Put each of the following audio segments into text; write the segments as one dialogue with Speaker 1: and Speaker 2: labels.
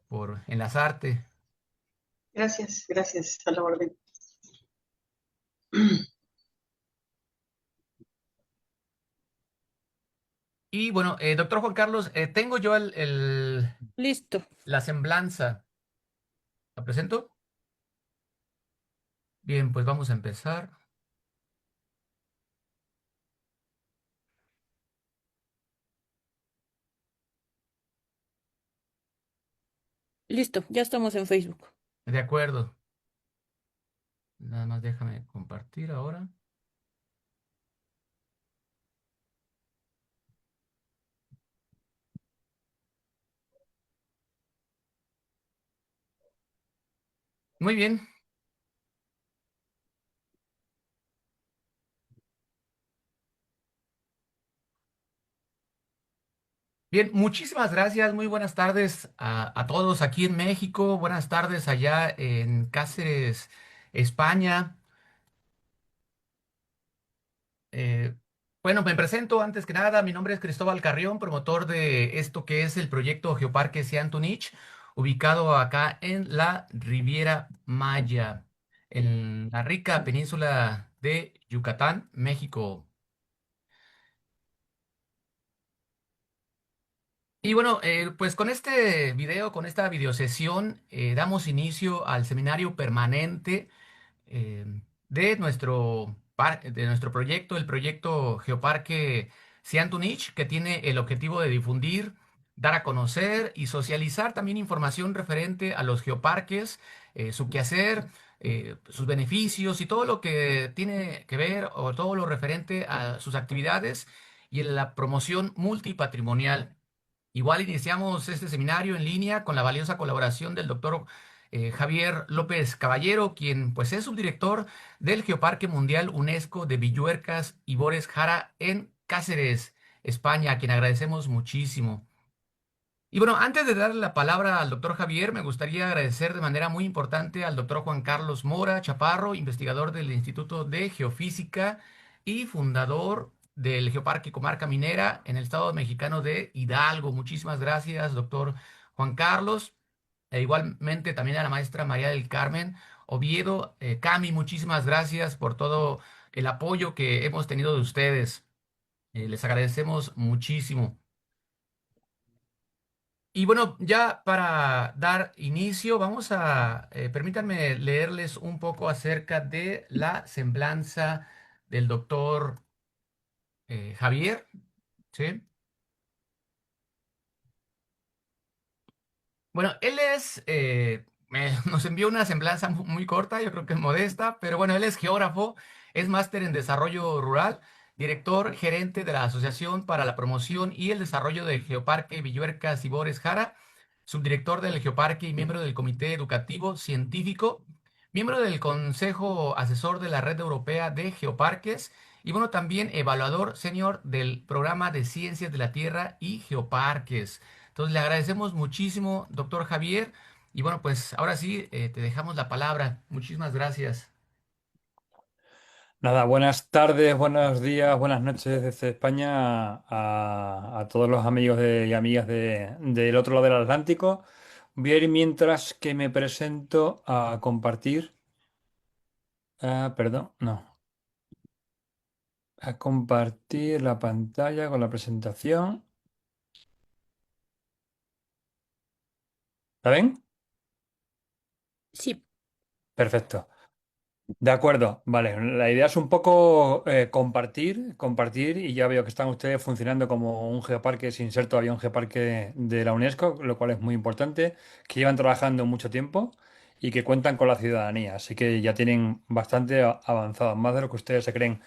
Speaker 1: por enlazarte.
Speaker 2: Gracias, gracias, a la orden.
Speaker 1: Y bueno, doctor Juan Carlos, tengo yo
Speaker 3: Listo,
Speaker 1: la semblanza. ¿La presento? Bien, pues vamos a empezar.
Speaker 3: listo, ya estamos en Facebook.
Speaker 1: De acuerdo. Nada más déjame compartir ahora. Muy bien. Bien, muchísimas gracias. Muy buenas tardes a todos aquí en México. Buenas tardes allá en Cáceres, España. Eh, bueno, me presento antes que nada. Mi nombre es Cristóbal Carrión, promotor de esto que es el proyecto Geoparque Siantunich, ubicado acá en la Riviera Maya, en la rica península de Yucatán, México. Y bueno, pues con este video, con esta videosesión, damos inicio al seminario permanente eh, de nuestro proyecto, el proyecto Geoparque Siantunich, que tiene el objetivo de difundir, dar a conocer y socializar también información referente a los geoparques, su quehacer, sus beneficios y todo lo que tiene que ver o todo lo referente a sus actividades y en la promoción multipatrimonial. Igual iniciamos este seminario en línea con la valiosa colaboración del doctor Javier López Caballero, quien pues es subdirector del Geoparque Mundial UNESCO de Villuercas y Bores Jara en Cáceres, España, a quien agradecemos muchísimo. Y bueno, antes de darle la palabra al doctor Javier, me gustaría agradecer de manera muy importante al doctor Juan Carlos Mora Chaparro, investigador del Instituto de Geofísica y fundador del Geoparque Comarca Minera en el estado mexicano de Hidalgo. Muchísimas gracias, doctor Juan Carlos. E igualmente también a la maestra María del Carmen Oviedo. Cami, muchísimas gracias por todo el apoyo que hemos tenido de ustedes. Les agradecemos muchísimo. Y bueno, ya para dar inicio, permítanme leerles un poco acerca de la semblanza del doctor Javier, ¿sí? Bueno, nos envió una semblanza muy corta, yo creo que es modesta, pero bueno, él es geógrafo, es máster en desarrollo rural, director gerente de la Asociación para la Promoción y el Desarrollo del Geoparque Villuercas y Bores Jara, subdirector del Geoparque y miembro del Comité Educativo Científico, miembro del Consejo Asesor de la Red Europea de Geoparques y bueno, también evaluador senior del Programa de Ciencias de la Tierra y Geoparques. Entonces le agradecemos muchísimo, doctor Javier. Y bueno, pues ahora sí, te dejamos la palabra. Muchísimas gracias.
Speaker 4: Nada, buenas tardes, buenos días, buenas noches desde España a todos los amigos y amigas del otro lado del Atlántico. Voy a ir mientras que me presento a compartir. Perdón, no. A compartir la pantalla con la presentación. ¿La ven?
Speaker 3: Sí,
Speaker 4: Perfecto. De acuerdo, vale. La idea es un poco compartir y ya veo que están ustedes funcionando como un geoparque sin ser todavía un geoparque de la UNESCO, lo cual es muy importante, que llevan trabajando mucho tiempo y que cuentan con la ciudadanía, así que ya tienen bastante avanzado, más de lo que ustedes se creen.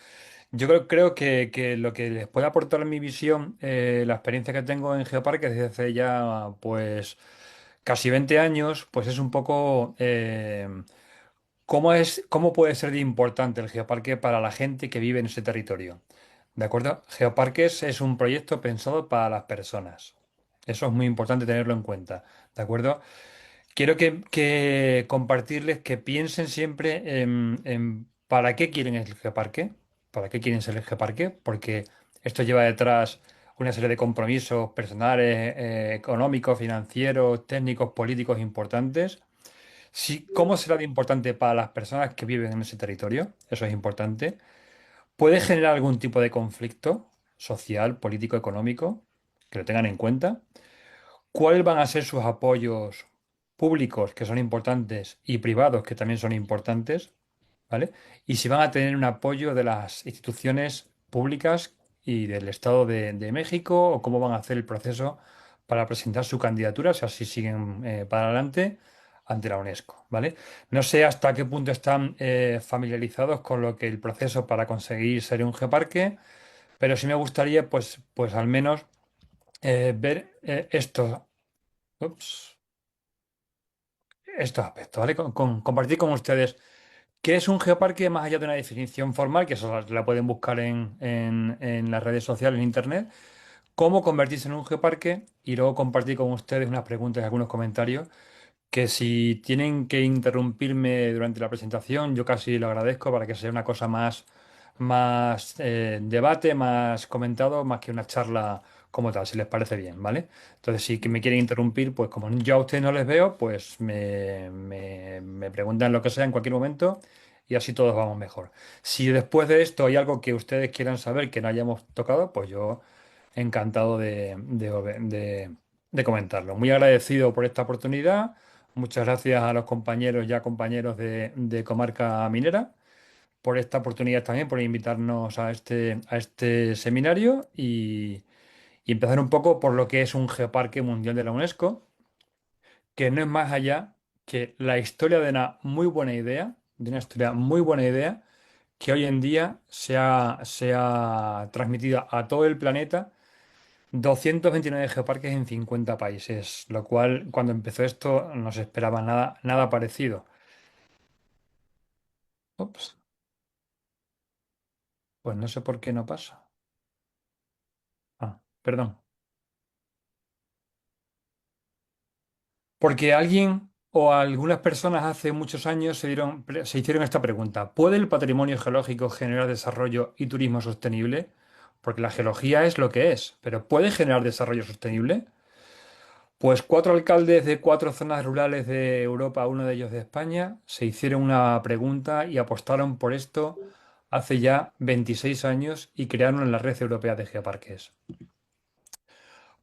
Speaker 4: Yo creo que lo que les puede aportar mi visión, la experiencia que tengo en geoparques desde hace ya pues casi 20 años, pues es un poco... cómo puede ser de importante el geoparque para la gente que vive en ese territorio? ¿De acuerdo? Geoparques es un proyecto pensado para las personas. Eso es muy importante tenerlo en cuenta. ¿De acuerdo? Quiero que compartirles que piensen siempre en para qué quieren el geoparque, para qué quieren ser el geoparque, porque esto lleva detrás una serie de compromisos personales, económicos, financieros, técnicos, políticos importantes. Sí, ¿cómo será de importante para las personas que viven en ese territorio? Eso es importante. ¿Puede generar algún tipo de conflicto social, político, económico? Que lo tengan en cuenta. ¿Cuáles van a ser sus apoyos públicos, que son importantes, y privados, que también son importantes? ¿Vale? Y si van a tener un apoyo de las instituciones públicas y del Estado de México, o cómo van a hacer el proceso para presentar su candidatura, o sea, si siguen para adelante ante la UNESCO, ¿vale? No sé hasta qué punto están familiarizados con lo que el proceso para conseguir ser un geoparque, pero sí me gustaría, pues al menos ver ups, estos aspectos, ¿vale? Compartir con ustedes. ¿Qué es un geoparque más allá de una definición formal, que eso la pueden buscar en las redes sociales, en internet? ¿Cómo convertirse en un geoparque? Y luego compartir con ustedes unas preguntas y algunos comentarios que si tienen que interrumpirme durante la presentación, yo casi lo agradezco para que sea una cosa más debate, más comentado, más que una charla como tal, si les parece bien, ¿vale? Entonces, si que me quieren interrumpir, pues como yo a ustedes no les veo, pues me preguntan lo que sea en cualquier momento y así todos vamos mejor. Si después de esto hay algo que ustedes quieran saber que no hayamos tocado, pues yo encantado de comentarlo. Muy agradecido por esta oportunidad. Muchas gracias a los compañeros, ya compañeros de Comarca Minera, por esta oportunidad también, por invitarnos a este seminario y empezar un poco por lo que es un geoparque mundial de la UNESCO, que no es más allá que la historia de una muy buena idea, de una historia muy buena idea, que hoy en día se ha transmitido a todo el planeta. 229 geoparques en 50 países, lo cual cuando empezó esto no se esperaba nada, nada parecido. Ups, pues no sé por qué no pasa. Ah, perdón. Porque alguien o algunas personas hace muchos años se hicieron esta pregunta. ¿Puede el patrimonio geológico generar desarrollo y turismo sostenible? Porque la geología es lo que es, pero ¿puede generar desarrollo sostenible? Pues cuatro alcaldes de cuatro zonas rurales de Europa, uno de ellos de España, se hicieron una pregunta y apostaron por esto hace ya 26 años y crearon la Red Europea de Geoparques.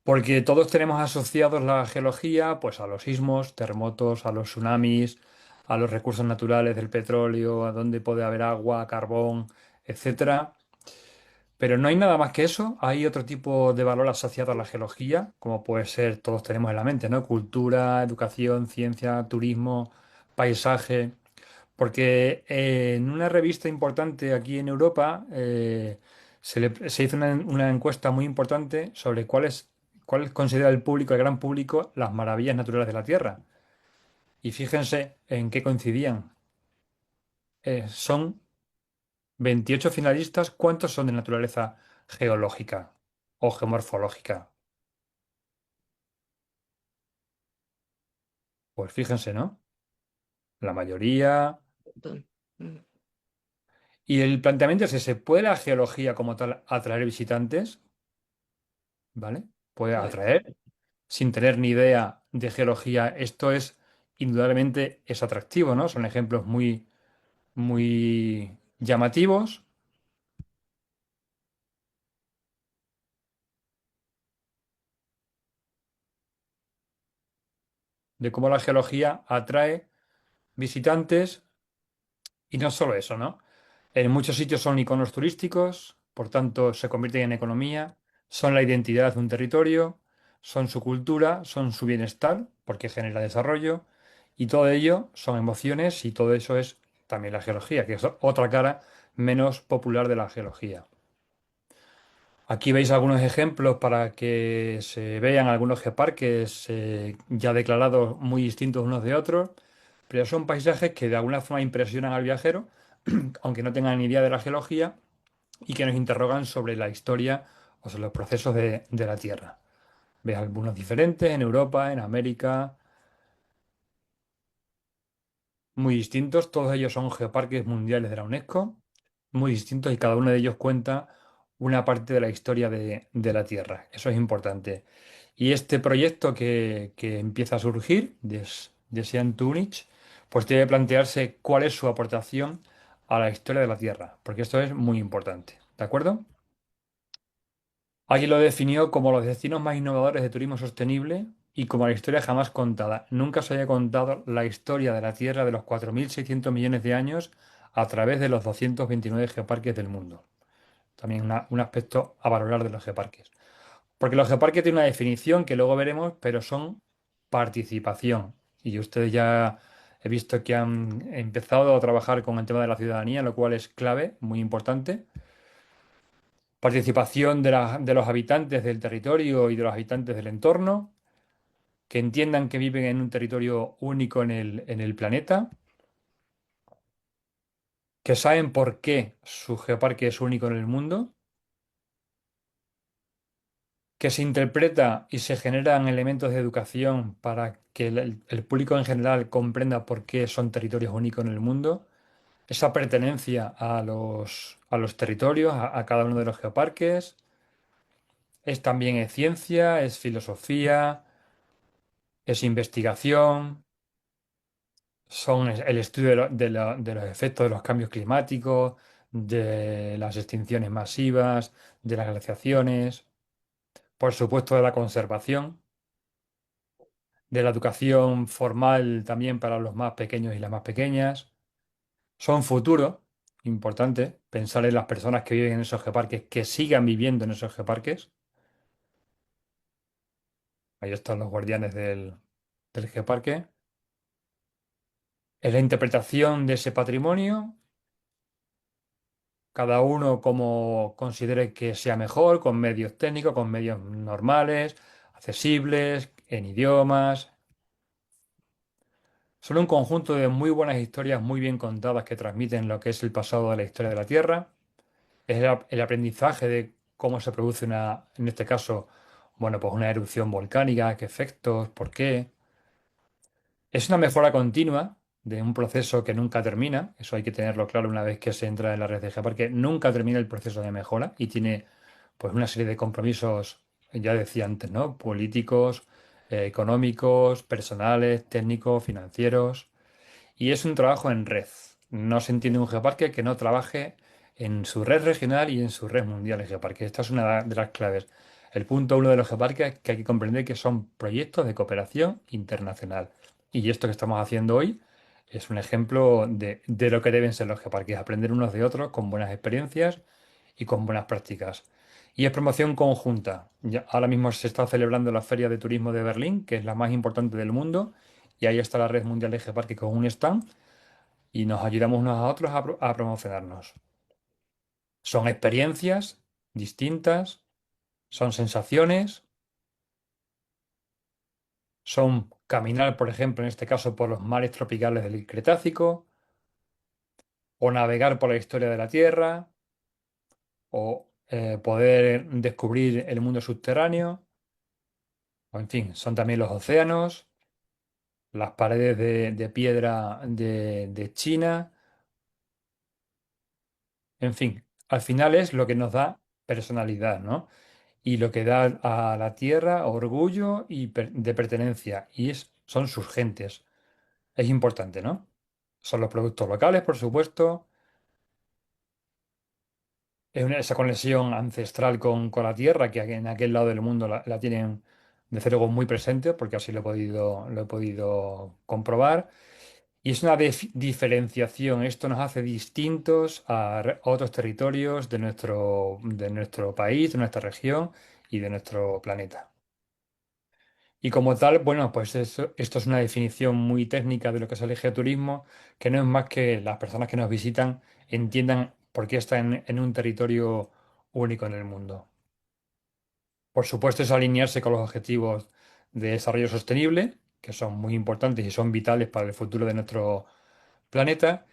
Speaker 4: Porque todos tenemos asociados la geología pues a los sismos, terremotos, a los tsunamis, a los recursos naturales del petróleo, a dónde puede haber agua, carbón, etcétera. Pero no hay nada más que eso. Hay otro tipo de valor asociado a la geología, como puede ser, todos tenemos en la mente, ¿no? Cultura, educación, ciencia, turismo, paisaje. Porque en una revista importante aquí en Europa se hizo una encuesta muy importante sobre cuál considera el público, el gran público, las maravillas naturales de la Tierra. Y fíjense en qué coincidían. Son 28 finalistas. ¿Cuántos son de naturaleza geológica o geomorfológica? Pues fíjense, ¿no? La mayoría.
Speaker 5: Montón. Mm.
Speaker 4: Y el planteamiento es ese: ¿puede la geología como tal atraer visitantes? ¿Vale? Puede
Speaker 5: Bueno,
Speaker 4: atraer sin tener ni idea de geología. Esto indudablemente es atractivo, ¿no? Son ejemplos muy, muy llamativos de cómo la geología atrae visitantes. Y no solo eso, ¿no? En muchos sitios son iconos turísticos, por tanto se convierten en economía, son la identidad de un territorio, son su cultura, son su bienestar, porque genera desarrollo, y todo ello son emociones y todo eso es también la geología, que es otra cara menos popular de la geología. Aquí veis algunos ejemplos para que se vean algunos geoparques ya declarados muy distintos unos de otros, pero son paisajes que de alguna forma impresionan al viajero, aunque no tengan ni idea de la geología, y que nos interrogan sobre la historia o sobre los procesos de la Tierra. Veis algunos diferentes en Europa, en América, muy distintos. Todos ellos son geoparques mundiales de la UNESCO, muy distintos y cada uno de ellos cuenta una parte de la historia de la Tierra. Eso es importante. Y este proyecto que empieza a surgir de Sean Tunich, pues debe plantearse cuál es su aportación a la historia de la Tierra, porque esto es muy importante. ¿De acuerdo? Aquí lo definió como los destinos más innovadores de turismo sostenible y como la historia jamás contada. Nunca se había contado la historia de la Tierra de los 4.600 millones de años a través de los 229 geoparques del mundo. También un aspecto a valorar de los geoparques. Porque los geoparques tienen una definición que luego veremos, pero son participación. Y ustedes ya he visto que han empezado a trabajar con el tema de la ciudadanía, lo cual es clave, muy importante. Participación de los habitantes del territorio y de los habitantes del entorno, que entiendan que viven en un territorio único en el planeta, que saben por qué su geoparque es único en el mundo, que se interpreta y se generan elementos de educación para que el público en general comprenda por qué son territorios únicos en el mundo, esa pertenencia a los territorios, a cada uno de los geoparques, es también ciencia, es filosofía, es investigación, son el estudio de los efectos de los cambios climáticos, de las extinciones masivas, de las glaciaciones, por supuesto de la conservación, de la educación formal también para los más pequeños y las más pequeñas. Son futuro, importante, pensar en las personas que viven en esos geoparques, que sigan viviendo en esos geoparques. Ahí están los guardianes del geoparque. Es la interpretación de ese patrimonio, cada uno como considere que sea mejor, con medios técnicos, con medios normales, accesibles, en idiomas. Son un conjunto de muy buenas historias muy bien contadas que transmiten lo que es el pasado de la historia de la Tierra. Es el aprendizaje de cómo se produce en este caso, bueno, pues una erupción volcánica, qué efectos, por qué. Es una mejora continua de un proceso que nunca termina. Eso hay que tenerlo claro una vez que se entra en la red de Geoparque. Nunca termina el proceso de mejora y tiene pues una serie de compromisos, ya decía antes, ¿no? Políticos, económicos, personales, técnicos, financieros. Y es un trabajo en red. No se entiende un geoparque que no trabaje en su red regional y en su red mundial de geoparques. Esta es una de las claves. El punto uno de los geoparques es que hay que comprender que son proyectos de cooperación internacional. Y esto que estamos haciendo hoy es un ejemplo de lo que deben ser los geoparques. Aprender unos de otros con buenas experiencias y con buenas prácticas. Y es promoción conjunta. Ahora mismo se está celebrando la Feria de Turismo de Berlín, que es la más importante del mundo, y ahí está la Red Mundial de Geoparque con un stand y nos ayudamos unos a otros a promocionarnos. Son experiencias distintas, son sensaciones, son caminar, por ejemplo, en este caso, por los mares tropicales del Cretácico, o navegar por la historia de la Tierra, o poder descubrir el mundo subterráneo, o en fin, son también los océanos, las paredes de piedra de China, en fin, al final es lo que nos da personalidad, ¿no? Y lo que da a la tierra orgullo y de pertenencia, y son sus gentes. Es importante, ¿no? Son los productos locales, por supuesto. Es esa conexión ancestral con la tierra que en aquel lado del mundo la tienen de luego muy presente, porque así lo he podido comprobar. Y es una diferenciación. Esto nos hace distintos a otros territorios de nuestro país, de nuestra región y de nuestro planeta. Y como tal, bueno, pues esto es una definición muy técnica de lo que es el geoturismo, que no es más que las personas que nos visitan entiendan por qué están en un territorio único en el mundo. Por supuesto, es alinearse con los objetivos de desarrollo sostenible, que son muy importantes y son vitales para el futuro de nuestro planeta.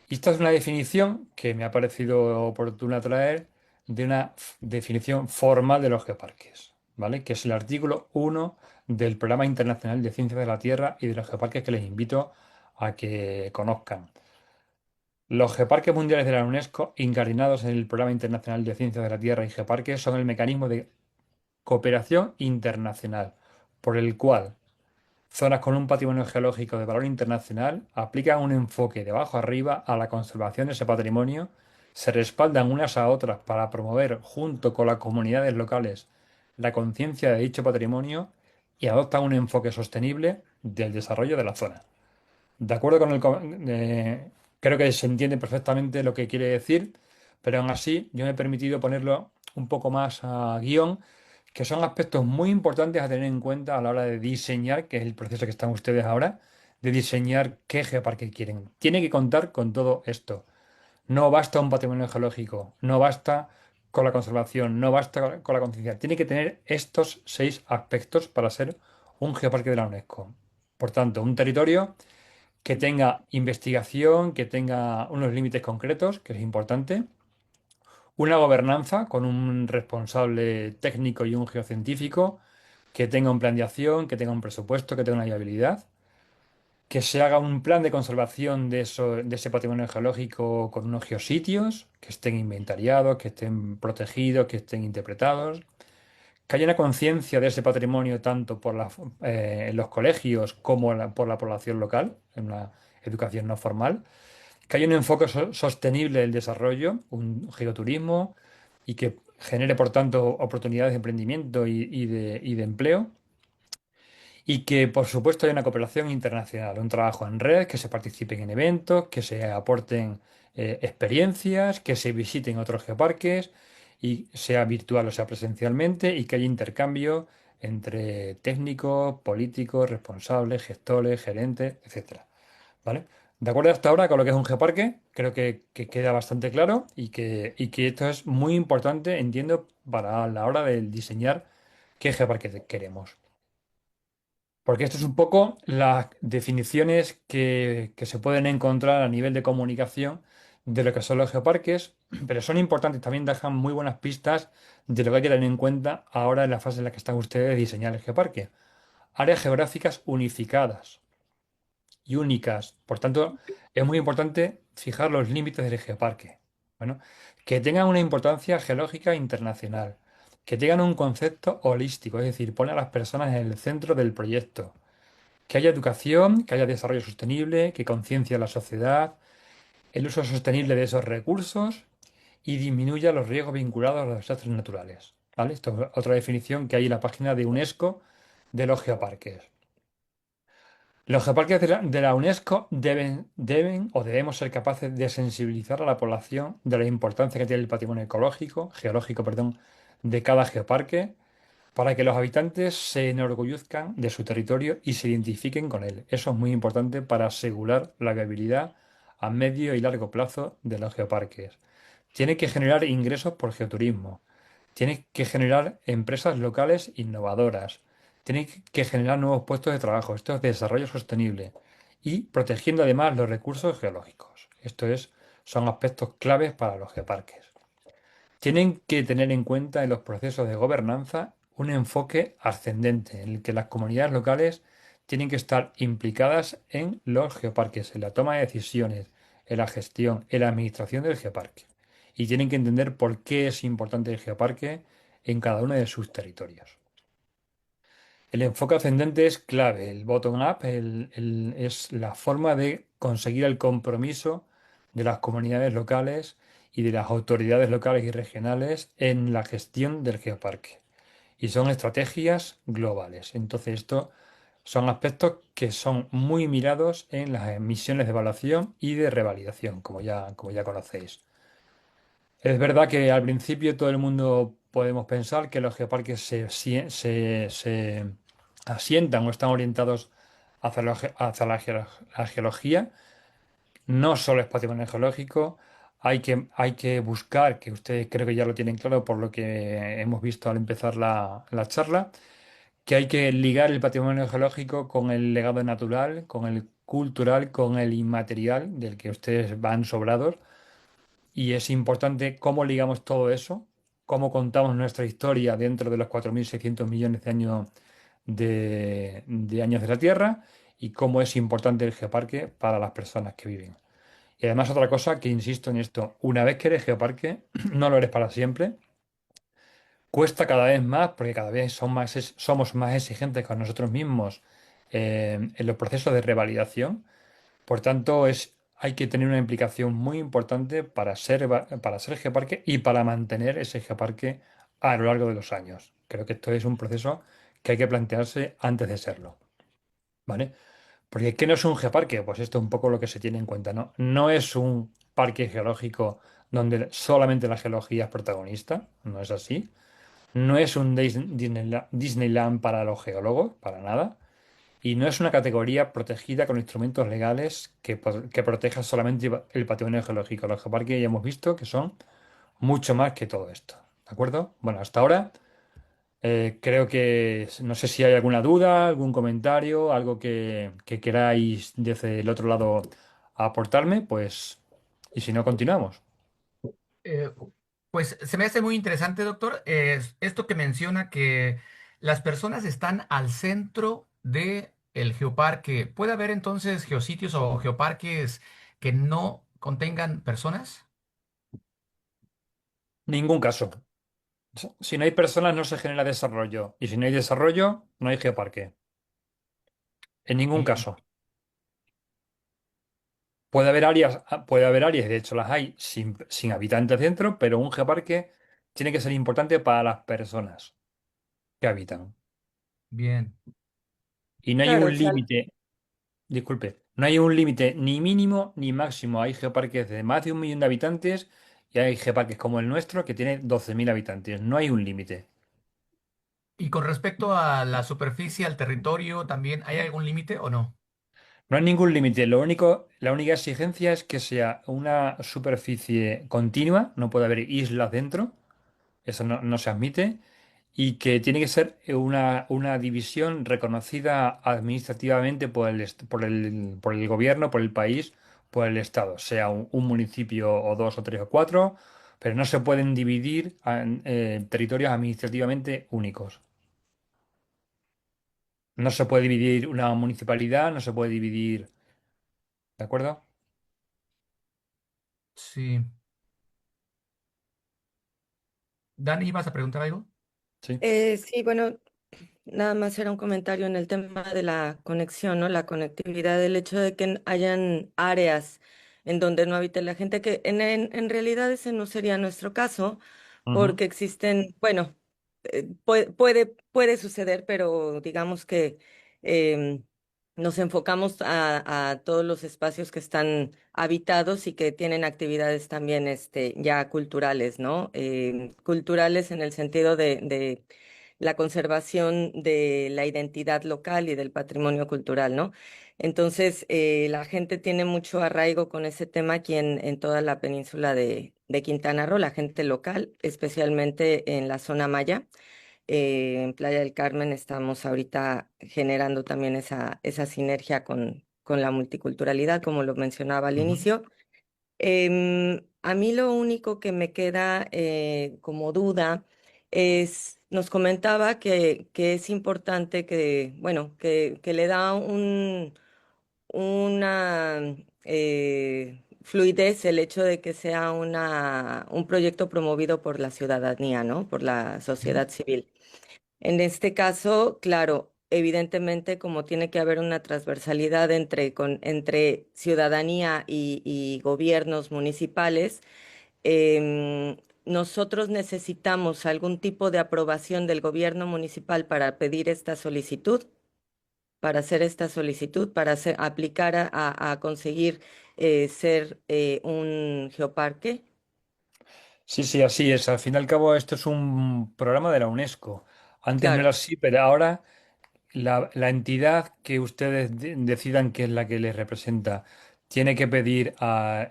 Speaker 4: Y esta es una definición que me ha parecido oportuna traer de una definición formal de los geoparques, ¿vale? Que es el artículo 1 del Programa Internacional de Ciencias de la Tierra y de los Geoparques que les invito a que conozcan. Los geoparques mundiales de la UNESCO, incardinados en el Programa Internacional de Ciencias de la Tierra y Geoparques, son el mecanismo de cooperación internacional por el cual zonas con un patrimonio geológico de valor internacional aplican un enfoque de abajo arriba a la conservación de ese patrimonio, se respaldan unas a otras para promover, junto con las comunidades locales, la conciencia de dicho patrimonio y adoptan un enfoque sostenible del desarrollo de la zona. De acuerdo con creo que se entiende perfectamente lo que quiere decir, pero aún así yo me he permitido ponerlo un poco más a guión, que son aspectos muy importantes a tener en cuenta a la hora de diseñar, que es el proceso que están ustedes ahora, de diseñar qué geoparque quieren. Tiene que contar con todo esto. No basta un patrimonio geológico, no basta con la conservación, no basta con la conciencia. Tiene que tener estos 6 aspectos para ser un geoparque de la UNESCO. Por tanto, un territorio que tenga investigación, que tenga unos límites concretos, que es importante, una gobernanza con un responsable técnico y un geocientífico, que tenga un plan de acción, que tenga un presupuesto, que tenga una viabilidad, que se haga un plan de conservación de ese patrimonio geológico con unos geositios, que estén inventariados, que estén protegidos, que estén interpretados, que haya una conciencia de ese patrimonio tanto por en los colegios como por la población local, en la educación no formal, que haya un enfoque sostenible del desarrollo, un geoturismo y que genere, por tanto, oportunidades de emprendimiento y de empleo. Y que, por supuesto, haya una cooperación internacional, un trabajo en red, que se participen en eventos, que se aporten experiencias, que se visiten otros geoparques, y sea virtual o sea presencialmente, y que haya intercambio entre técnicos, políticos, responsables, gestores, gerentes, etcétera. ¿Vale? De acuerdo hasta ahora con lo que es un geoparque, creo que queda bastante claro y que esto es muy importante, entiendo, para la hora de diseñar qué geoparque queremos. Porque esto es un poco las definiciones que se pueden encontrar a nivel de comunicación de lo que son los geoparques, pero son importantes, también dejan muy buenas pistas de lo que hay que tener en cuenta ahora en la fase en la que están ustedes de diseñar el geoparque. Áreas geográficas unificadas y únicas. Por tanto, es muy importante fijar los límites del geoparque. Bueno, que tengan una importancia geológica internacional, que tengan un concepto holístico, es decir, pone a las personas en el centro del proyecto, que haya educación, que haya desarrollo sostenible, que conciencie a la sociedad, el uso sostenible de esos recursos y disminuya los riesgos vinculados a los desastres naturales. ¿Vale? Esto es otra definición que hay en la página de UNESCO de los geoparques. Los geoparques de la UNESCO deben o debemos ser capaces de sensibilizar a la población de la importancia que tiene el patrimonio geológico, perdón, de cada geoparque para que los habitantes se enorgullezcan de su territorio y se identifiquen con él. Eso es muy importante para asegurar la viabilidad a medio y largo plazo de los geoparques. Tiene que generar ingresos por geoturismo. Tiene que generar empresas locales innovadoras. Tiene que generar nuevos puestos de trabajo. Esto es desarrollo sostenible. Y protegiendo además los recursos geológicos. Son aspectos claves para los geoparques. Tienen que tener en cuenta en los procesos de gobernanza un enfoque ascendente, en el que las comunidades locales tienen que estar implicadas en los geoparques, en la toma de decisiones, en la gestión, en la administración del geoparque. Y tienen que entender por qué es importante el geoparque en cada uno de sus territorios. El enfoque ascendente es clave, el bottom-up es la forma de conseguir el compromiso de las comunidades locales y de las autoridades locales y regionales en la gestión del geoparque. Y son estrategias globales. Entonces, esto son aspectos que son muy mirados en las misiones de evaluación y de revalidación, como ya conocéis. Es verdad que al principio todo el mundo podemos pensar que los geoparques se asientan o están orientados hacia la geología. No solo es patrimonio geológico, hay que buscar, que ustedes creo que ya lo tienen claro por lo que hemos visto al empezar la charla, que hay que ligar el patrimonio geológico con el legado natural, con el cultural, con el inmaterial del que ustedes van sobrados. Y es importante cómo ligamos todo eso, cómo contamos nuestra historia dentro de los 4.600 millones de años de años de la Tierra y cómo es importante el geoparque para las personas que viven. Y además otra cosa que insisto en esto, una vez que eres geoparque, no lo eres para siempre. Cuesta cada vez más porque cada vez somos más exigentes con nosotros mismos en los procesos de revalidación. Por tanto, hay que tener una implicación muy importante para ser geoparque y para mantener ese geoparque a lo largo de los años. Creo que esto es un proceso que hay que plantearse antes de serlo, ¿vale? Porque ¿qué no es un geoparque? Pues esto es un poco lo que se tiene en cuenta, ¿no? No es un parque geológico donde solamente la geología es protagonista, no es así. No es un Disneyland para los geólogos, para nada. Y no es una categoría protegida con instrumentos legales que proteja solamente el patrimonio geológico. Los geoparques ya hemos visto que son mucho más que todo esto. ¿De acuerdo? Bueno, hasta ahora creo que no sé si hay alguna duda, algún comentario, algo que queráis desde el otro lado aportarme, pues, y si no, continuamos.
Speaker 1: Eh, pues se me hace muy interesante, doctor, esto que menciona que las personas están al centro de el geoparque. ¿Puede haber entonces geositios o geoparques que no contengan personas?
Speaker 4: Ningún caso. Si no hay personas, no se genera desarrollo. Y si no hay desarrollo, no hay geoparque. En ningún
Speaker 1: Bien,
Speaker 4: caso. Puede haber áreas, de hecho las hay sin habitantes dentro, pero un geoparque tiene que ser importante para las personas que habitan.
Speaker 1: bien.
Speaker 4: Y no hay
Speaker 2: Claro,
Speaker 4: un límite, disculpe, no hay un límite ni mínimo ni máximo. Hay geoparques de más de 1 millón de habitantes y hay geoparques como el nuestro que tiene 12.000 habitantes. No hay un límite.
Speaker 1: Y con respecto a la superficie, al territorio, ¿también hay algún límite o no?
Speaker 4: No hay ningún límite. La única exigencia es que sea una superficie continua, no puede haber islas dentro. Eso no se admite, y que tiene que ser una división reconocida administrativamente por el gobierno, por el país, por el Estado, sea un municipio o dos o tres o cuatro, pero no se pueden dividir en territorios administrativamente únicos. No se puede dividir una municipalidad, no se puede dividir, ¿de acuerdo?
Speaker 1: Sí. Dani, ¿ibas a preguntar algo?
Speaker 4: Sí.
Speaker 5: Sí, bueno, nada más era un comentario en el tema de la conexión, ¿no? La conectividad, el hecho de que hayan áreas en donde no habite la gente, que en realidad ese no sería nuestro caso,
Speaker 4: Ujú.
Speaker 5: porque existen, bueno, puede suceder, pero digamos que em, nos enfocamos a todos los espacios que están habitados y que tienen actividades también ya culturales, ¿no? Culturales en el sentido de la conservación de la identidad local y del patrimonio cultural, ¿no? Entonces, la gente tiene mucho arraigo con ese tema aquí en toda la península de Quintana Roo, la gente local, especialmente en la zona maya. En Playa del Carmen estamos ahorita generando también esa sinergia con la multiculturalidad, como lo mencionaba al
Speaker 4: Ujú.
Speaker 5: inicio. A mí lo único que me queda como duda es, nos comentaba que es importante que, bueno, que le da una fluidez el hecho de que sea un proyecto promovido por la ciudadanía, ¿no? Por la sociedad civil. En este caso, claro, evidentemente como tiene que haber una transversalidad entre ciudadanía y gobiernos municipales, nosotros necesitamos algún tipo de aprobación del gobierno municipal para pedir esta solicitud, para hacer esta solicitud, para aplicar a conseguir ser un geoparque.
Speaker 4: Sí, sí, así es. Al fin y al cabo, esto es un programa de la UNESCO. Antes no era
Speaker 5: Claro.
Speaker 4: así, pero ahora la entidad que ustedes decidan que es la que les representa tiene que pedir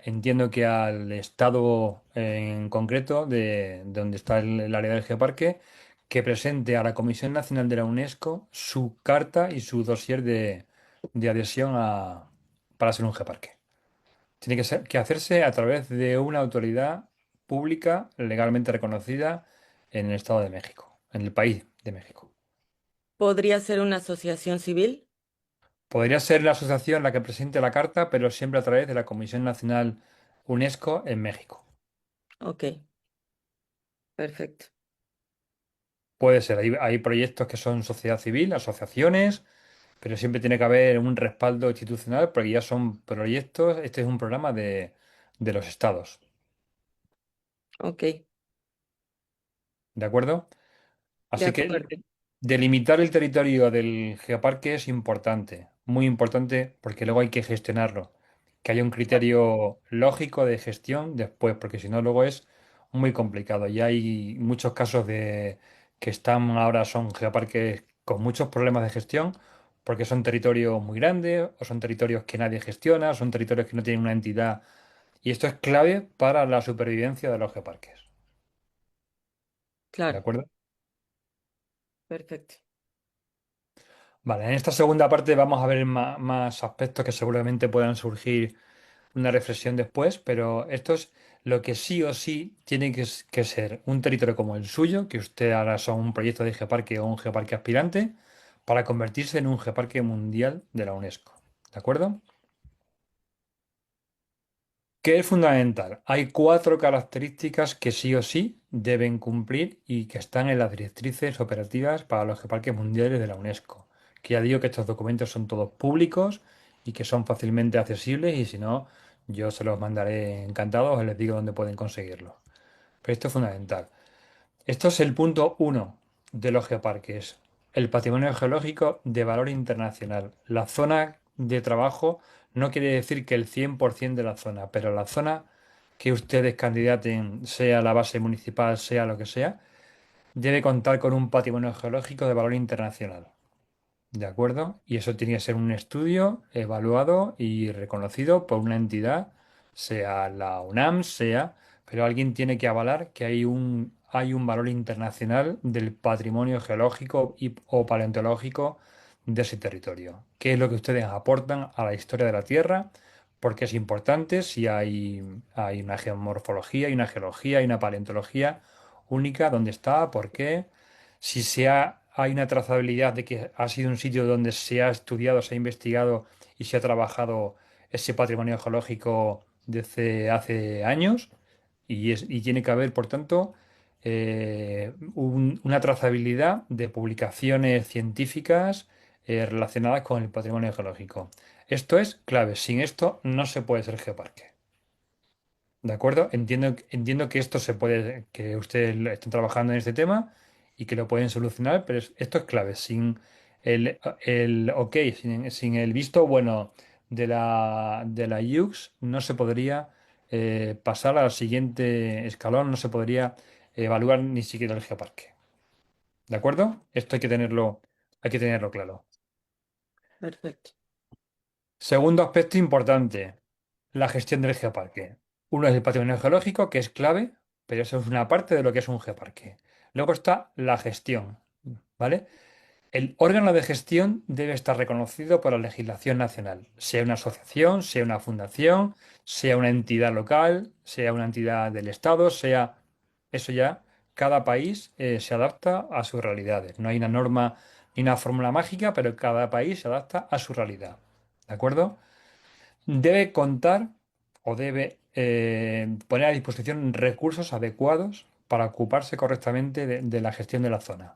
Speaker 4: entiendo que al Estado en concreto, de donde está el área del geoparque, que presente a la Comisión Nacional de la UNESCO su carta y su dossier de adhesión para ser un geoparque. Tiene que hacerse a través de una autoridad pública legalmente reconocida en el Estado de México, en el país de México.
Speaker 5: ¿Podría ser una asociación civil?
Speaker 4: Podría ser la asociación la que presente la carta, pero siempre a través de la Comisión Nacional UNESCO en México.
Speaker 5: Ok, perfecto.
Speaker 4: Puede ser, hay proyectos que son sociedad civil, asociaciones, pero siempre tiene que haber un respaldo institucional porque ya son proyectos, este es un programa de los estados,
Speaker 5: Ok,
Speaker 4: ¿de acuerdo?
Speaker 5: de
Speaker 4: Así que
Speaker 5: acuerdo.
Speaker 4: delimitar el territorio del geoparque es importante, muy importante, porque luego hay que gestionarlo. Que haya un criterio lógico de gestión después, porque si no, luego es muy complicado. Y hay muchos casos de que están ahora son geoparques con muchos problemas de gestión, porque son territorios muy grandes, o son territorios que nadie gestiona, son territorios que no tienen una entidad. Y esto es clave para la supervivencia de los geoparques. ¿De
Speaker 5: Claro,
Speaker 4: acuerdo?
Speaker 5: perfecto.
Speaker 4: Vale, en esta segunda parte vamos a ver más aspectos que seguramente puedan surgir una reflexión después, pero esto es lo que sí o sí tiene que ser un territorio como el suyo, que usted ahora son un proyecto de geoparque o un geoparque aspirante, para convertirse en un geoparque mundial de la UNESCO. ¿De acuerdo? ¿Qué es fundamental? Hay cuatro características que sí o sí deben cumplir y que están en las directrices operativas para los geoparques mundiales de la UNESCO. Que ya digo que estos documentos son todos públicos y que son fácilmente accesibles y si no, yo se los mandaré encantados o les digo dónde pueden conseguirlo. Pero esto es fundamental. Esto es el punto uno de los geoparques. El patrimonio geológico de valor internacional. La zona de trabajo no quiere decir que el 100% de la zona, pero la zona que ustedes candidaten, sea la base municipal, sea lo que sea, debe contar con un patrimonio geológico de valor internacional. ¿De acuerdo? Y eso tiene que ser un estudio evaluado y reconocido por una entidad, sea la UNAM, sea, pero alguien tiene que avalar que hay un valor internacional del patrimonio geológico o paleontológico de ese territorio. ¿Qué es lo que ustedes aportan a la historia de la Tierra? Porque es importante si hay una geomorfología, hay una geología, hay una paleontología única, dónde está, por qué si hay una trazabilidad de que ha sido un sitio donde se ha estudiado, se ha investigado y se ha trabajado ese patrimonio geológico desde hace años y tiene que haber, por tanto, una trazabilidad de publicaciones científicas relacionadas con el patrimonio geológico. Esto es clave. Sin esto no se puede ser geoparque. ¿De acuerdo? Entiendo que esto se puede, que ustedes están trabajando en este tema y que lo pueden solucionar, pero esto es clave. Sin el ok, sin el visto bueno de la IUCS, no se podría pasar al siguiente escalón, no se podría evaluar ni siquiera el geoparque. ¿De acuerdo? Esto hay que tenerlo claro.
Speaker 5: Perfecto.
Speaker 4: Segundo aspecto importante, la gestión del geoparque. Uno es el patrimonio geológico, que es clave, pero eso es una parte de lo que es un geoparque. Luego está la gestión, ¿vale? El órgano de gestión debe estar reconocido por la legislación nacional, sea una asociación, sea una fundación, sea una entidad local, sea una entidad del Estado, sea eso ya, cada país se adapta a sus realidades. No hay una norma ni una fórmula mágica, pero cada país se adapta a su realidad. ¿De acuerdo? Debe contar o debe poner a disposición recursos adecuados para ocuparse correctamente de la gestión de la zona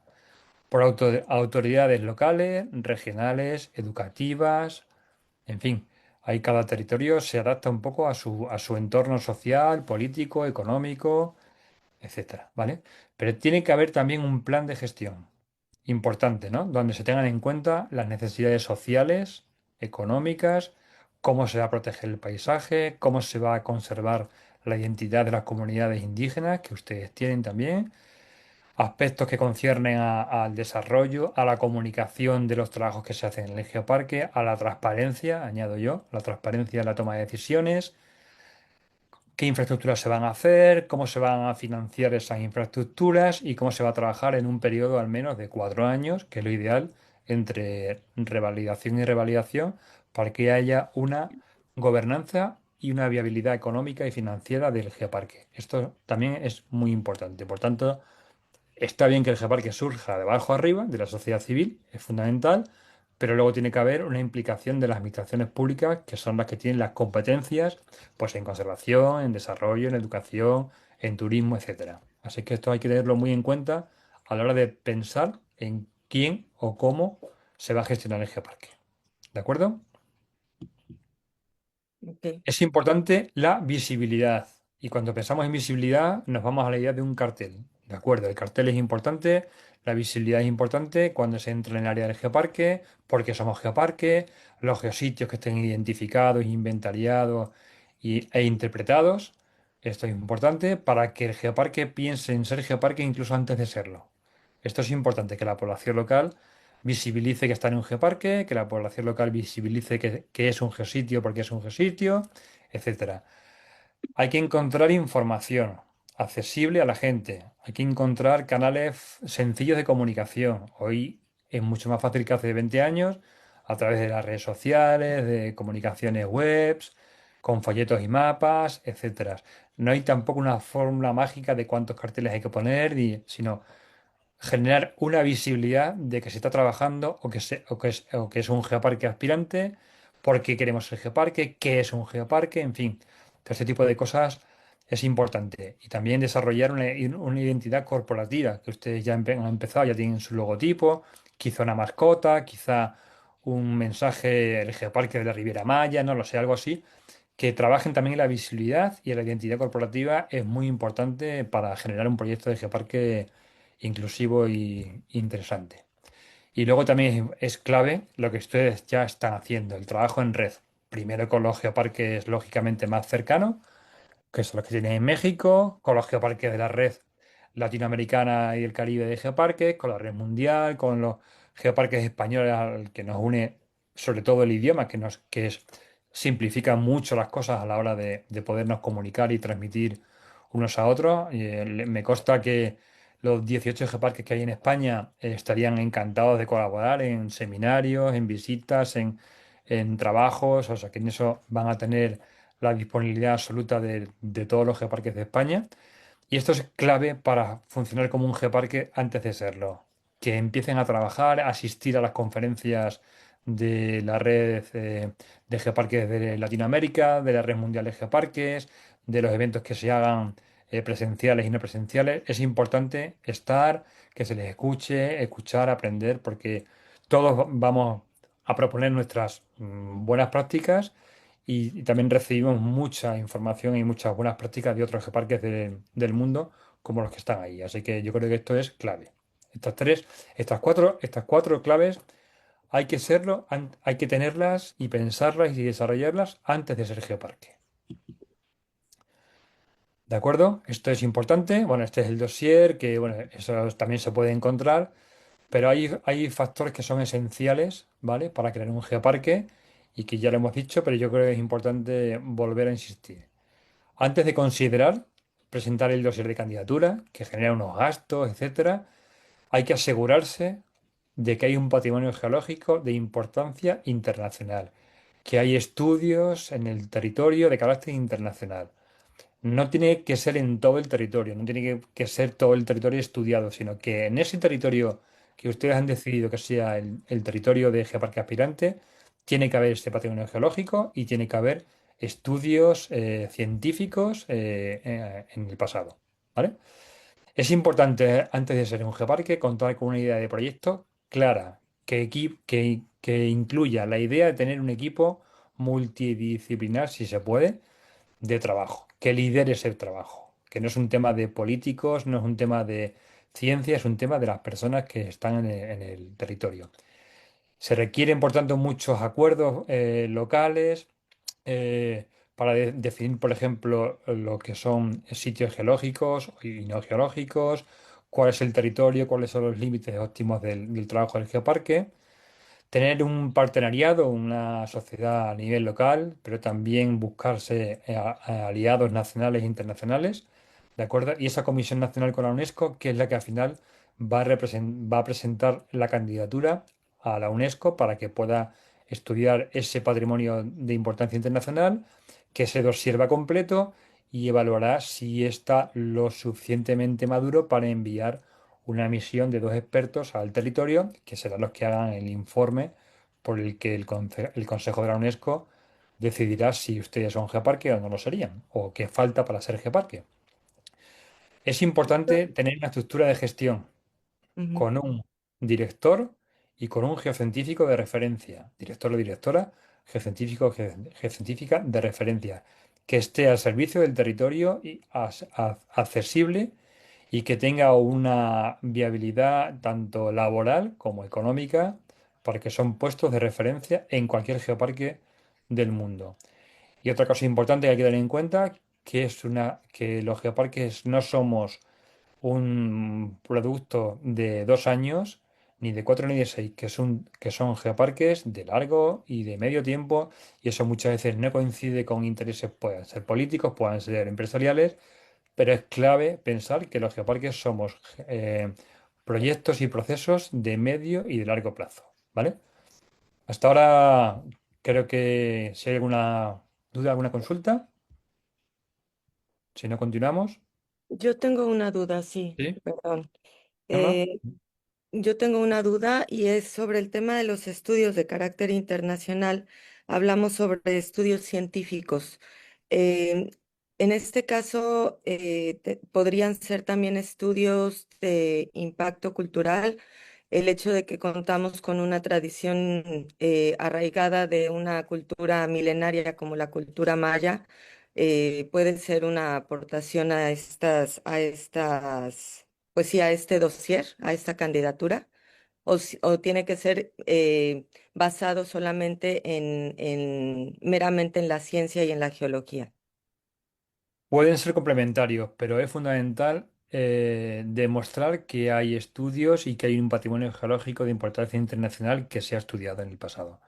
Speaker 4: por autoridades locales, regionales, educativas, en fin, ahí cada territorio se adapta un poco a su entorno social, político, económico, etcétera, ¿vale? Pero tiene que haber también un plan de gestión importante, ¿no? Donde se tengan en cuenta las necesidades sociales, económicas, cómo se va a proteger el paisaje, cómo se va a conservar la identidad de las comunidades indígenas que ustedes tienen también aspectos que conciernen al desarrollo, a la comunicación de los trabajos que se hacen en el geoparque, a la transparencia, añado yo, la transparencia en la toma de decisiones, qué infraestructuras se van a hacer, cómo se van a financiar esas infraestructuras y cómo se va a trabajar en un periodo al menos de 4 años, que es lo ideal entre revalidación y revalidación, para que haya una gobernanza y una viabilidad económica y financiera del geoparque. Esto también es muy importante. Por tanto, está bien que el geoparque surja de abajo arriba, de la sociedad civil, es fundamental, pero luego tiene que haber una implicación de las administraciones públicas, que son las que tienen las competencias, pues en conservación, en desarrollo, en educación, en turismo, etcétera. Así que esto hay que tenerlo muy en cuenta a la hora de pensar en quién o cómo se va a gestionar el geoparque. ¿De acuerdo?
Speaker 5: Ok.
Speaker 4: Es importante la visibilidad. Y cuando pensamos en visibilidad, nos vamos a la idea de un cartel. ¿De acuerdo? El cartel es importante, la visibilidad es importante cuando se entra en el área del geoparque, porque somos geoparque, los geositios que estén identificados, inventariados e interpretados. Esto es importante para que el geoparque piense en ser geoparque incluso antes de serlo. Esto es importante, que la población local visibilice que está en un geoparque, que la población local visibilice que es un geositio porque es un geositio, etcétera. Hay que encontrar información accesible a la gente. Hay que encontrar canales sencillos de comunicación. Hoy es mucho más fácil que hace 20 años a través de las redes sociales, de comunicaciones webs, con folletos y mapas, etcétera. No hay tampoco una fórmula mágica de cuántos carteles hay que poner, sino generar una visibilidad de que se está trabajando o que es un geoparque aspirante, por qué queremos el geoparque, qué es un geoparque, en fin, todo este tipo de cosas es importante. Y también desarrollar una identidad corporativa, que ustedes ya han empezado, ya tienen su logotipo, quizá una mascota, quizá un mensaje, el geoparque de la Riviera Maya, no lo sé, algo así. Que trabajen también en la visibilidad y en la identidad corporativa es muy importante para generar un proyecto de geoparque inclusivo y interesante. Y luego también es clave lo que ustedes ya están haciendo, el trabajo en red. Primero con los geoparques lógicamente más cercanos, que son los que tienen en México, con los geoparques de la red latinoamericana y el Caribe de geoparques, con la red mundial, con los geoparques españoles al que nos une sobre todo el idioma, simplifica mucho las cosas a la hora de podernos comunicar y transmitir unos a otros. Y, me consta que los 18 geoparques que hay en España estarían encantados de colaborar en seminarios, en visitas, en trabajos, o sea que en eso van a tener la disponibilidad absoluta de todos los geoparques de España. Y esto es clave para funcionar como un geoparque antes de serlo. Que empiecen a trabajar, a asistir a las conferencias de la red de geoparques de Latinoamérica, de la red mundial de geoparques, de los eventos que se hagan presenciales y no presenciales. Es importante estar, que se les escuche, escuchar, aprender, porque todos vamos a proponer nuestras buenas prácticas y también recibimos mucha información y muchas buenas prácticas de otros parques del mundo como los que están ahí. Así que yo creo que esto es clave. Estas cuatro claves hay que tenerlas y pensarlas y desarrollarlas antes de ser geoparque. ¿De acuerdo? Esto es importante. Bueno, este es el dossier, que bueno, eso también se puede encontrar, pero hay factores que son esenciales, ¿vale? Para crear un geoparque y que ya lo hemos dicho, pero yo creo que es importante volver a insistir. Antes de considerar presentar el dossier de candidatura, que genera unos gastos, etcétera, hay que asegurarse de que hay un patrimonio geológico de importancia internacional, que hay estudios en el territorio de carácter internacional. No tiene que ser en todo el territorio, no tiene que ser todo el territorio estudiado, sino que en ese territorio que ustedes han decidido que sea el territorio de Geoparque Aspirante, tiene que haber este patrimonio geológico y tiene que haber estudios científicos en el pasado. ¿Vale? Es importante, antes de ser un geoparque, contar con una idea de proyecto clara, que incluya la idea de tener un equipo multidisciplinar, si se puede, de trabajo, que lidere ese trabajo, que no es un tema de políticos, no es un tema de ciencia, es un tema de las personas que están en el territorio. Se requieren, por tanto, muchos acuerdos locales para definir, por ejemplo, lo que son sitios geológicos y no geológicos, cuál es el territorio, cuáles son los límites óptimos del trabajo del geoparque. Tener un partenariado, una sociedad a nivel local, pero también buscarse a aliados nacionales e internacionales, ¿de acuerdo? Y esa Comisión Nacional con la UNESCO, que es la que al final va a presentar la candidatura a la UNESCO para que pueda estudiar ese patrimonio de importancia internacional, que ese dossier va completo y evaluará si está lo suficientemente maduro para enviar una misión de 2 expertos al territorio, que serán los que hagan el informe por el que el Consejo de la UNESCO decidirá si ustedes son geoparque o no lo serían, o qué falta para ser geoparque. Es importante tener una estructura de gestión
Speaker 5: Ujú.
Speaker 4: con un director y con un geocientífico de referencia, director o directora, geocientífico o geocientífica de referencia, que esté al servicio del territorio y accesible y que tenga una viabilidad tanto laboral como económica, porque son puestos de referencia en cualquier geoparque del mundo. Y otra cosa importante que hay que tener en cuenta, que los geoparques no somos un producto de 2 años, ni de 4 ni de 6, que son geoparques de largo y de medio tiempo, y eso muchas veces no coincide con intereses, pueden ser políticos, pueden ser empresariales, pero es clave pensar que los geoparques somos proyectos y procesos de medio y de largo plazo, ¿vale? Hasta ahora creo que si hay alguna duda, alguna consulta, si no continuamos.
Speaker 5: Yo tengo una duda, sí,
Speaker 4: ¿Sí?
Speaker 5: perdón.
Speaker 4: Emma.
Speaker 5: Eh, yo tengo una duda y es sobre el tema de los estudios de carácter internacional. Hablamos sobre estudios científicos. Eh, en este caso, podrían ser también estudios de impacto cultural. El hecho de que contamos con una tradición arraigada de una cultura milenaria como la cultura maya, puede ser una aportación pues sí, a este dossier, a esta candidatura, o tiene que ser basado solamente meramente en la ciencia y en la geología.
Speaker 4: Pueden ser complementarios, pero es fundamental demostrar que hay estudios y que hay un patrimonio geológico de importancia internacional que se ha estudiado en el pasado.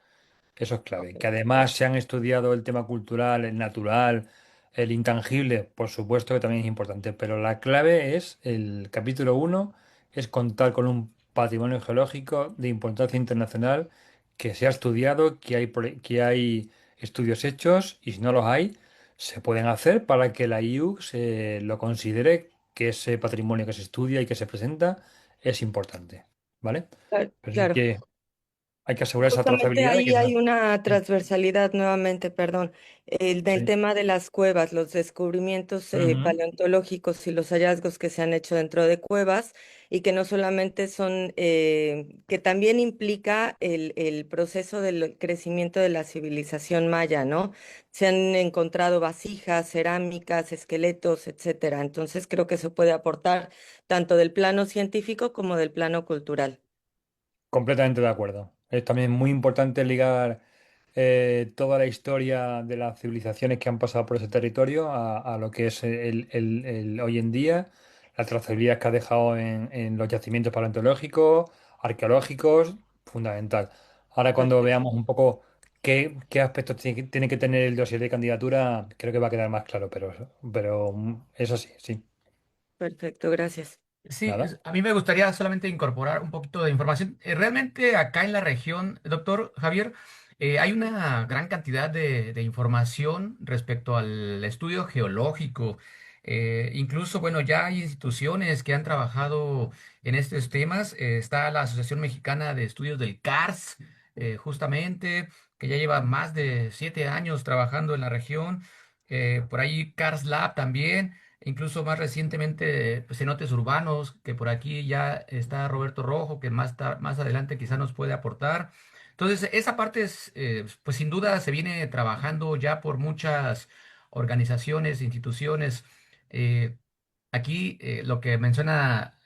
Speaker 4: Eso es clave. Que además se han estudiado el tema cultural, el natural, el intangible, por supuesto que también es importante, pero la clave es, el capítulo 1, es contar con un patrimonio geológico de importancia internacional que se ha estudiado, que hay estudios hechos y si no los hay, se pueden hacer para que la IU se lo considere que ese patrimonio que se estudia y que se presenta es importante. ¿Vale?
Speaker 5: Claro.
Speaker 4: Pero sí
Speaker 5: Claro.
Speaker 4: que hay que asegurar esa
Speaker 5: Justamente
Speaker 4: trazabilidad y que
Speaker 5: ahí hay
Speaker 4: esa...
Speaker 5: una
Speaker 4: Sí.
Speaker 5: transversalidad nuevamente, perdón, del
Speaker 4: Sí.
Speaker 5: tema de las cuevas, los descubrimientos
Speaker 4: Ujú.
Speaker 5: paleontológicos y los hallazgos que se han hecho dentro de cuevas y que no solamente son, que también implica el proceso del crecimiento de la civilización maya, ¿no? Se han encontrado vasijas, cerámicas, esqueletos, etcétera. Entonces creo que eso puede aportar tanto del plano científico como del plano cultural.
Speaker 4: Completamente de acuerdo. Es también muy importante ligar toda la historia de las civilizaciones que han pasado por ese territorio a lo que es hoy en día, la trazabilidad que ha dejado en los yacimientos paleontológicos, arqueológicos, fundamental. Ahora cuando
Speaker 5: Perfecto,
Speaker 4: veamos un poco qué aspectos tiene que tener el dossier de candidatura, creo que va a quedar más claro, pero es así, sí.
Speaker 5: perfecto, gracias.
Speaker 1: Sí,
Speaker 4: Nada.
Speaker 1: a mí me gustaría solamente incorporar un poquito de información. Realmente acá en la región, doctor Javier, hay una gran cantidad de información respecto al estudio geológico. Incluso, bueno, ya hay instituciones que han trabajado en estos temas. Está la Asociación Mexicana de Estudios del CARS, justamente, que ya lleva más de 7 años trabajando en la región. Por ahí CARS Lab también. Incluso más recientemente, pues, cenotes urbanos, que por aquí ya está Roberto Rojo, que más adelante quizá nos puede aportar. Entonces, esa parte es, pues sin duda se viene trabajando ya por muchas organizaciones, instituciones. Eh, Aquí lo que menciona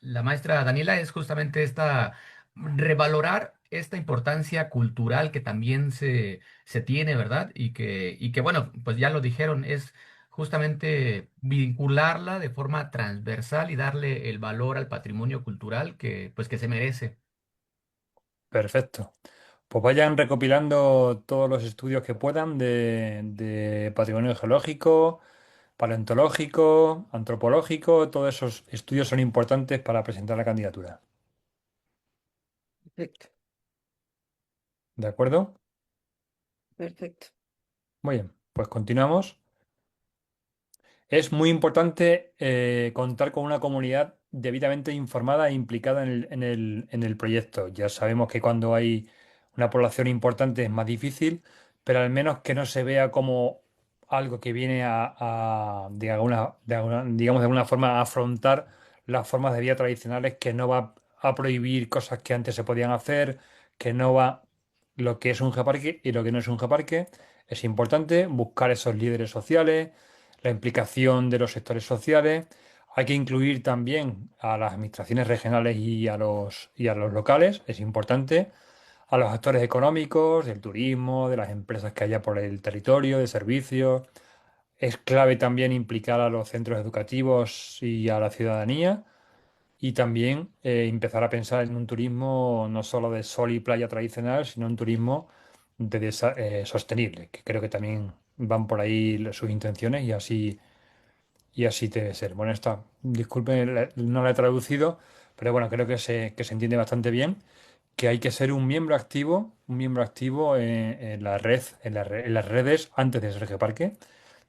Speaker 1: la maestra Daniela es justamente esta, revalorar esta importancia cultural que también se tiene, ¿verdad? Y que, bueno, pues ya lo dijeron, es justamente vincularla de forma transversal y darle el valor al patrimonio cultural pues, que se merece.
Speaker 4: Perfecto. Pues vayan recopilando todos los estudios que puedan de patrimonio geológico, paleontológico, antropológico, todos esos estudios son importantes para presentar la candidatura.
Speaker 5: Perfecto,
Speaker 4: ¿De acuerdo?
Speaker 5: perfecto.
Speaker 4: Muy bien, pues continuamos. Es muy importante contar con una comunidad debidamente informada e implicada en el proyecto. Ya sabemos que cuando hay una población importante es más difícil, pero al menos que no se vea como algo que viene digamos, de alguna forma a afrontar las formas de vida tradicionales, que no va a prohibir cosas que antes se podían hacer, que no va lo que es un geoparque y lo que no es un geoparque. Es importante buscar esos líderes sociales, la implicación de los sectores sociales. Hay que incluir también a las administraciones regionales y a los locales, es importante, a los actores económicos, del turismo, de las empresas que haya por el territorio, de servicios. Es clave también implicar a los centros educativos y a la ciudadanía, y también empezar a pensar en un turismo no solo de sol y playa tradicional, sino un turismo sostenible, que creo que también van por ahí sus intenciones, y así debe ser. Bueno, disculpe, no la he traducido, pero bueno, creo que se entiende bastante bien que hay que ser un miembro activo en la red, en las redes antes de ser geoparque.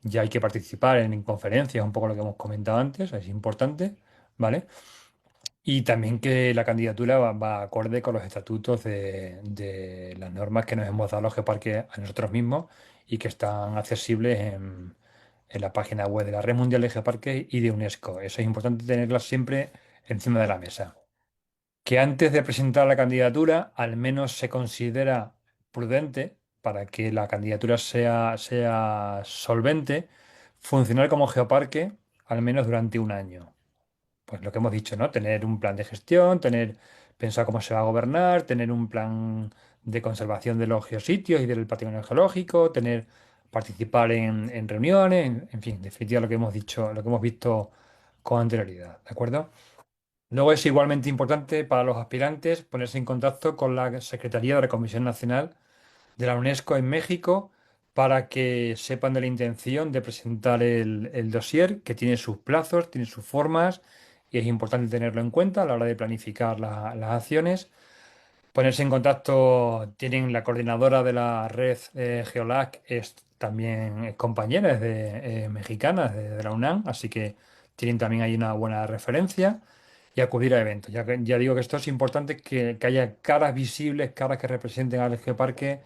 Speaker 4: Ya hay que participar en conferencias, un poco lo que hemos comentado antes, es importante, ¿vale? Y también que la candidatura va acorde con los estatutos de las normas que nos hemos dado los geoparques a nosotros mismos y que están accesibles en la página web de la Red Mundial de Geoparques y de UNESCO. Eso es importante tenerlas siempre encima de la mesa. Que antes de presentar la candidatura, al menos se considera prudente, para que la candidatura sea solvente, funcionar como geoparque al menos durante un año. Pues lo que hemos dicho, ¿no? Tener un plan de gestión, pensar cómo se va a gobernar, tener un plan de conservación de los geositios y del patrimonio geológico, participar en reuniones, en fin, en definitiva lo que hemos dicho, lo que hemos visto con anterioridad, ¿de acuerdo? Luego es igualmente importante para los aspirantes ponerse en contacto con la Secretaría de la Comisión Nacional de la UNESCO en México, para que sepan de la intención de presentar el dossier, que tiene sus plazos, tiene sus formas, y es importante tenerlo en cuenta a la hora de planificar las acciones. Ponerse en contacto, tienen la coordinadora de la red Geolac, también es compañera, es mexicana, de la UNAM, así que tienen también ahí una buena referencia, y acudir a eventos. Ya digo que esto es importante, que haya caras visibles, caras que representen al geoparque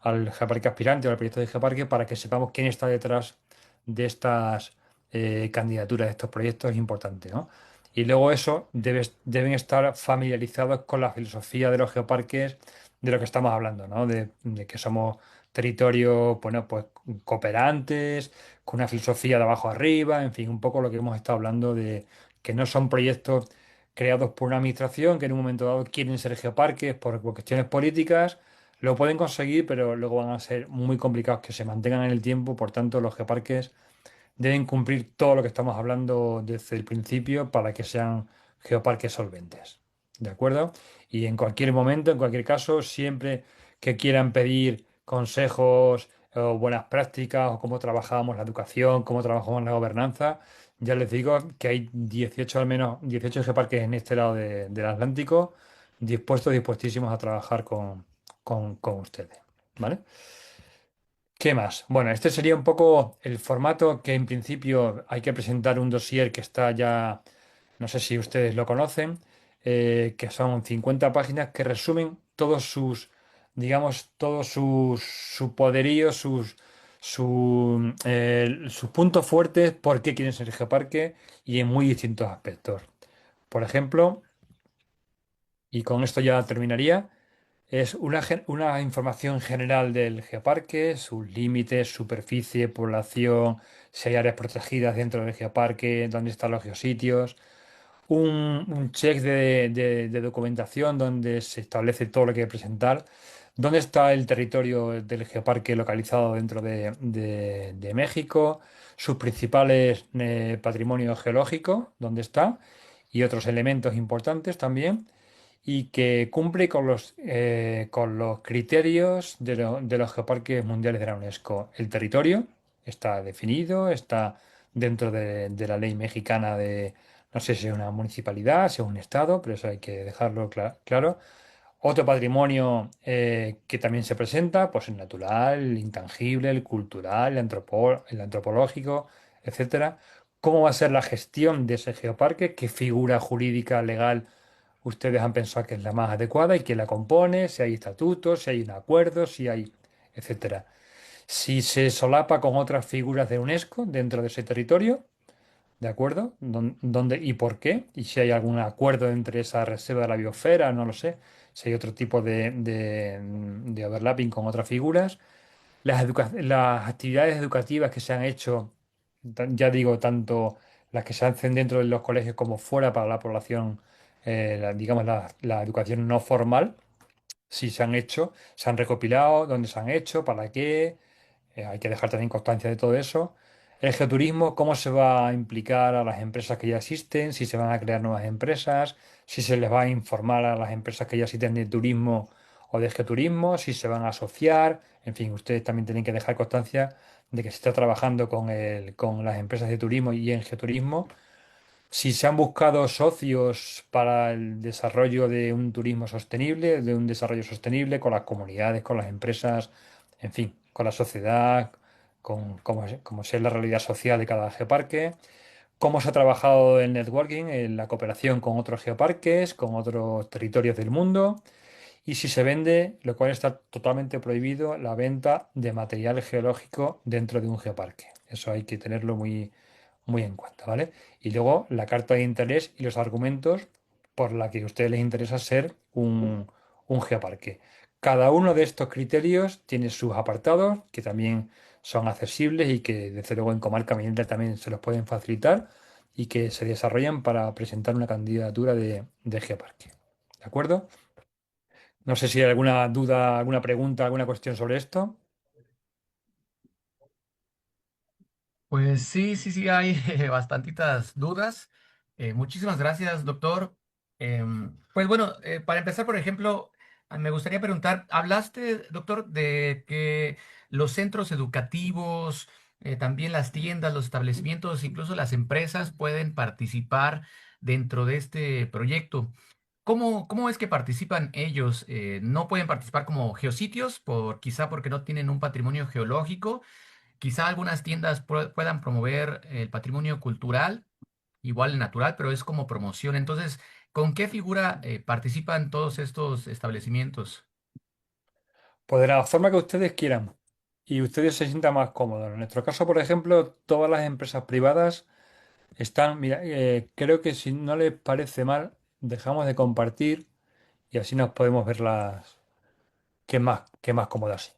Speaker 4: aspirante o al proyecto de geoparque, para que sepamos quién está detrás de estas candidaturas, de estos proyectos. Es importante, ¿no? Y luego eso, deben estar familiarizados con la filosofía de los geoparques, de lo que estamos hablando, ¿no? De que somos territorios, bueno, pues cooperantes, con una filosofía de abajo arriba, en fin, un poco lo que hemos estado hablando, de que no son proyectos creados por una administración que en un momento dado quieren ser geoparques por cuestiones políticas. Lo pueden conseguir, pero luego van a ser muy complicados que se mantengan en el tiempo. Por tanto, los geoparques deben cumplir todo lo que estamos hablando desde el principio, para que sean geoparques solventes. ¿De acuerdo? Y en cualquier momento, en cualquier caso, siempre que quieran pedir consejos o buenas prácticas, o cómo trabajamos la educación, cómo trabajamos la gobernanza, ya les digo que hay 18, al menos 18 geoparques en este lado del Atlántico, dispuestísimos a trabajar con ustedes. ¿Vale? ¿Qué más? Bueno, este sería un poco el formato, que en principio hay que presentar un dossier que está ya, no sé si ustedes lo conocen, que son 50 páginas que resumen todos digamos, todos su poderío, sus puntos fuertes, por qué quieren ser geoparque, y en muy distintos aspectos. Por ejemplo, y con esto ya terminaría. Es una información general del geoparque, sus límites, superficie, población, si hay áreas protegidas dentro del geoparque, dónde están los geositios, un check de documentación donde se establece todo lo que hay que presentar, dónde está el territorio del geoparque localizado dentro de México, sus principales patrimonios geológicos, dónde está, y otros elementos importantes también, y que cumple con los criterios de los geoparques mundiales de la UNESCO. El territorio está definido, está dentro de la ley mexicana no sé si es una municipalidad, si es un estado, pero eso hay que dejarlo claro. Otro patrimonio que también se presenta, pues el natural, el intangible, el cultural, el antropológico, etcétera. ¿Cómo va a ser la gestión de ese geoparque? ¿Qué figura jurídica legal ustedes han pensado que es la más adecuada y quién la compone, si hay estatutos, si hay un acuerdo, si hay, etcétera. Si se solapa con otras figuras de UNESCO dentro de ese territorio, ¿de acuerdo? ¿Dónde y por qué? Y si hay algún acuerdo entre esa reserva de la biosfera, no lo sé. Si hay otro tipo de overlapping con otras figuras. Las actividades educativas que se han hecho, ya digo, tanto las que se hacen dentro de los colegios como fuera para la población, digamos, la educación no formal, si se han hecho, se han recopilado, dónde se han hecho, para qué. Hay que dejar también constancia de todo eso. El geoturismo, cómo se va a implicar a las empresas que ya existen, si se van a crear nuevas empresas, si se les va a informar a las empresas que ya existen de turismo o de geoturismo, si se van a asociar. En fin, ustedes también tienen que dejar constancia de que se está trabajando con las empresas de turismo y en geoturismo. Si se han buscado socios para el desarrollo de un turismo sostenible, de un desarrollo sostenible con las comunidades, con las empresas, en fin, con la sociedad, con cómo sea la realidad social de cada geoparque, cómo se ha trabajado el networking, en la cooperación con otros geoparques, con otros territorios del mundo, y si se vende, lo cual está totalmente prohibido, la venta de material geológico dentro de un geoparque. Eso hay que tenerlo muy en cuenta, ¿vale? Y luego la carta de interés y los argumentos por la que a ustedes les interesa ser un geoparque. Cada uno de estos criterios tiene sus apartados que también son accesibles y que desde luego en Comarca Minera también se los pueden facilitar y que se desarrollan para presentar una candidatura de geoparque. ¿De acuerdo? No sé si hay alguna duda, alguna pregunta, alguna cuestión sobre esto.
Speaker 1: Pues sí, sí, sí, hay bastantitas dudas. Muchísimas gracias, doctor. Pues bueno, para empezar, por ejemplo, me gustaría preguntar, hablaste, doctor, de que los centros educativos, también las tiendas, los establecimientos, incluso las empresas pueden participar dentro de este proyecto. ¿Cómo es que participan ellos? ¿No pueden participar como geositios, quizá porque no tienen un patrimonio geológico? Quizá algunas tiendas puedan promover el patrimonio cultural, igual el natural, pero es como promoción. Entonces, ¿con qué figura participan todos estos establecimientos?
Speaker 4: Pues de la forma que ustedes quieran y ustedes se sientan más cómodos. En nuestro caso, por ejemplo, todas las empresas privadas están, mira, creo que si no les parece mal, dejamos de compartir y así nos podemos ver qué más cómodas.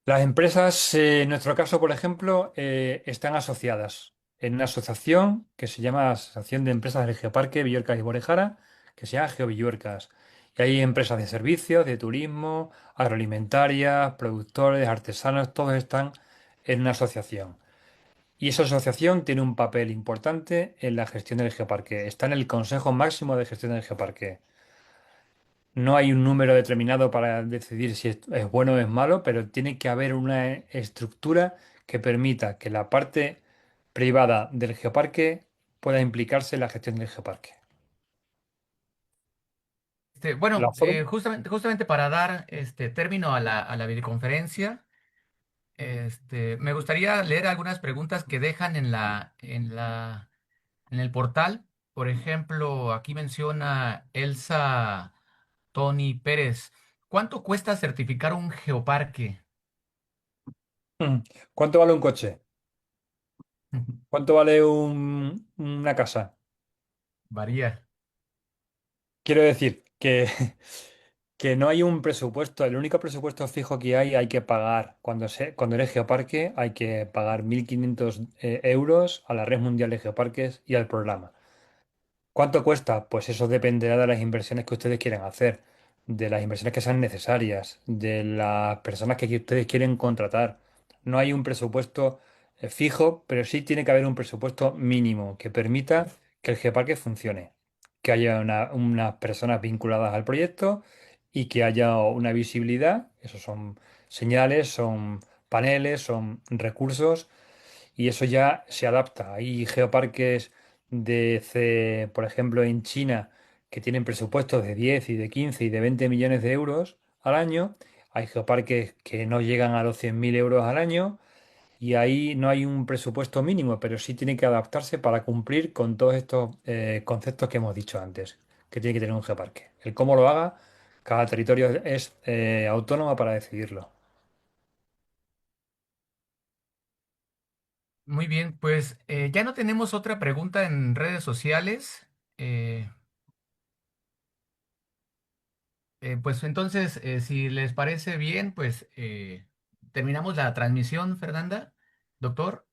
Speaker 4: Las empresas, en nuestro caso, por ejemplo, están asociadas en una asociación que se llama Asociación de Empresas del Geoparque Villuercas y Borejara, que se llama GeoVilluercas. Y hay empresas de servicios, de turismo, agroalimentarias, productores, artesanos, todos están en una asociación. Y esa asociación tiene un papel importante en la gestión del geoparque. Está en el Consejo Máximo de Gestión del Geoparque. No hay un número determinado para decidir si es bueno o es malo, pero tiene que haber una estructura que permita que la parte privada del geoparque pueda implicarse en la gestión del geoparque. La
Speaker 1: Bueno,
Speaker 4: forma.
Speaker 1: justamente para dar este término a la videoconferencia, me gustaría leer algunas preguntas que dejan en el portal. Por ejemplo, aquí menciona Elsa Tony Pérez. ¿Cuánto cuesta certificar un geoparque?
Speaker 4: ¿Cuánto vale un coche? ¿Cuánto vale una casa?
Speaker 1: Varía.
Speaker 4: Quiero decir que, que no hay un presupuesto. El único presupuesto fijo que hay que pagar. Cuando eres geoparque, hay que pagar 1.500 euros a la Red Mundial de Geoparques y al programa. ¿Cuánto cuesta? Pues eso dependerá de las inversiones que ustedes quieran hacer, de las inversiones que sean necesarias, de las personas que ustedes quieren contratar. No hay un presupuesto fijo, pero sí tiene que haber un presupuesto mínimo que permita que el geoparque funcione, que haya unas personas vinculadas al proyecto y que haya una visibilidad. Esos son señales, son paneles, son recursos y eso ya se adapta. Hay geoparques por ejemplo, en China, que tienen presupuestos de 10 y de 15 y de 20 millones de euros al año. Hay geoparques que no llegan a los 100.000 euros al año y ahí no hay un presupuesto mínimo, pero sí tiene que adaptarse para cumplir con todos estos conceptos que hemos dicho antes. que tiene que tener un geoparque. El cómo lo haga, cada territorio es autónomo para decidirlo.
Speaker 1: Muy bien, pues ya no tenemos otra pregunta en redes sociales. Eh, pues entonces, si les parece bien, pues terminamos la transmisión, Fernanda, doctor.